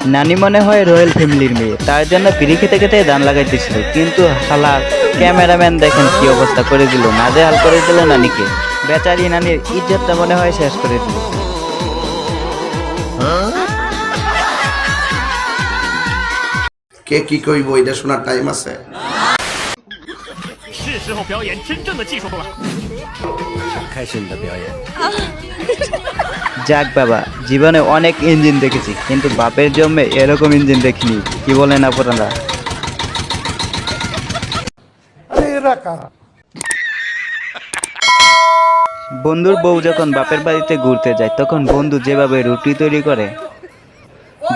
নানি মনে হয় রয়্যাল ফ্যামিলির মেয়ে, তার জন্য বিড়ি খেতে খেতে দান লাগাইতেছিল, কিন্তু শালার ক্যামেরাম্যান দেখেন কি অবস্থা করে দিল, নাজেহাল করে দিল নানিকে। বেচারি নানির ইজ্জতটা মনে হয় শেষ করে দিল। কে কি কইব এটা শোনার টাইম আছে? যাক বাবা, জীবনে অনেক ইঞ্জিন দেখেছি, কিন্তু বাপের জন্মে এরকম ইঞ্জিন দেখিনি। কি বলেন আপনারা? বন্ধুর বউ যখন বাপের বাড়িতে ঘুরতে যায়, তখন বন্ধু যেভাবে রুটি তৈরি করে,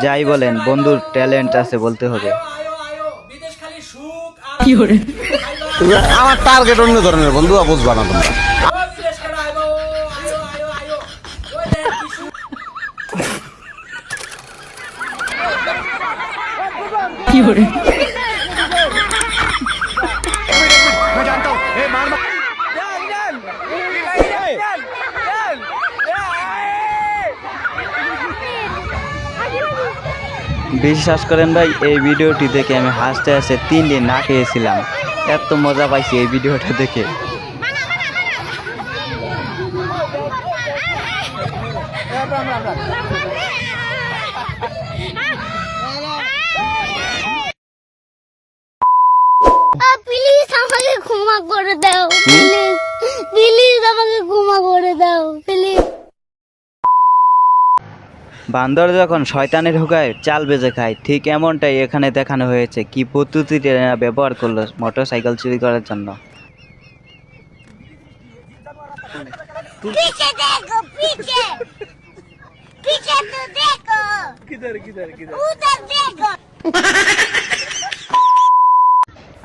যাই বলেন বন্ধুর ট্যালেন্ট আছে বলতে হবে। আমার টার্গেট অন্য ধরনের বন্ধু, বুঝবা না তোমরা। বিশ্বাস করেন ভাই, এই ভিডিওটি দেখে আমি হাসতে হাসতে 3 দিন না খেয়েছিলাম। এত মজা পাইছি এই ভিডিওটা দেখে। প্লিজ আমাকে ক্ষমা করে দাও, প্লিজ প্লিজ আমাকে ক্ষমা করে দাও, প্লিজ। বান্দর যখন শয়তানের হুকায় চাল বেজে খায়, ঠিক এমনটাই এখানে দেখানো হয়েছে। কি পদ্ধতিতে এরা ব্যবহার করলো মোটরসাইকেল চুরি করার জন্য। पीछे देखो, पीछे पीछे तो देखो, किधर किधर किधर उधर देखो।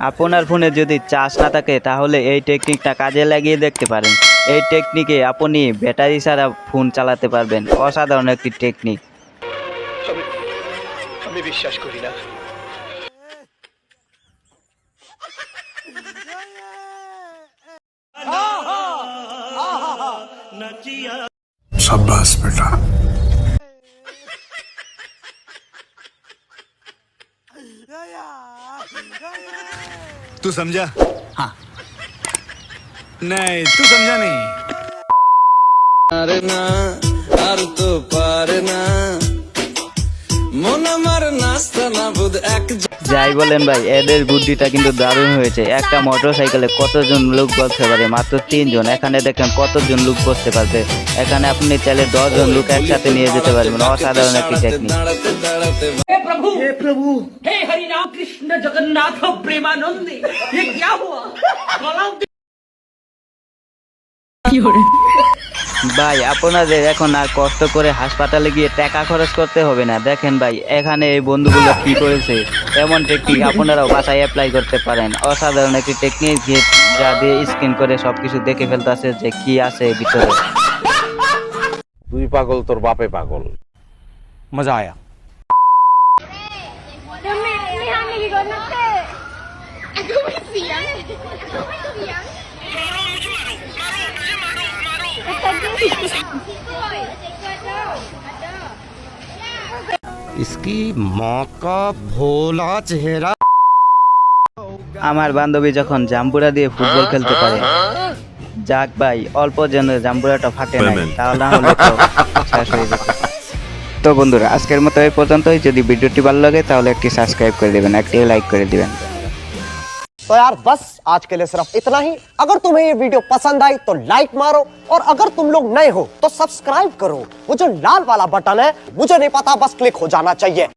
আপনার ফোনে যদি চার্জ না থাকে, তাহলে এই টেকনিকটা কাজে লাগিয়ে দেখতে পারেন। এই টেকনিকে আপনি ব্যাটারি ছাড়া ফোন চালাতে পারবেন। অসাধারণ একটি টেকনিক। আমি বিশ্বাস করি না। शाबाश बेटा। तू समझा? हाँ। नहीं, तू समझा नहीं। আর তো পারে না মন আমার নাস্তা না বুধ এক। যাই বলেন ভাই, এদের বুদ্ধিটা কিন্তু দারুণ হয়েছে। একটা মোটরসাইকেলে কতজন লোক বসতে পারে? মাত্র 3 জন। এখানে দেখেন কতজন লোক বসতে পারবে। এখানে আপনি চাইলে 10 জন লোক একসাথে নিয়ে যেতে পারবেন। অসাধারণ একটি টেকনিক। দাঁড়াতে দাঁড়াতে हे प्रभु हे हरि राम कृष्ण जगन्नाथ प्रेमानंद, ये क्या हुआ? ভাই, আপনাদের এখন আর কষ্ট করে হাসপাতালে গিয়ে টাকা খরচ করতে হবে না। দেখেন ভাই, এখানে এই বন্ধুগুলো কি করেছে। এমন টেকনিক আপনারাও বাসায় অ্যাপ্লাই করতে পারেন। অসাধারণ একটি টেকনিক, যা দিয়ে স্ক্রিন করে সবকিছু দেখে ফেলতেছে যে কি আছে ভিতরে। তুই পাগল, তোর বাপে পাগল। মজা আয়া। इसकी माँ का भोला चेहरा। আমার বান্ধবী যখন জাম্বুরা দিয়ে ফুটবল খেলতে পারে। যাক ভাই, অল্প যেন জাম্বুরাটা ফাটে নাই, তাহলে না হলে তো শেষ হয়ে যেত। তো বন্ধুরা, আজকের মতো এই পর্যন্তই। যদি ভিডিওটি ভালো লাগে তাহলে একটি সাবস্ক্রাইব করে দিবেন, একটি লাইক করে দিবেন। तो यार बस आज के लिए सिर्फ इतना ही। अगर तुम्हें ये वीडियो पसंद आई तो लाइक मारो, और अगर तुम लोग नए हो तो सब्सक्राइब करो। वो जो लाल वाला बटन है, मुझे नहीं पता, बस क्लिक हो जाना चाहिए।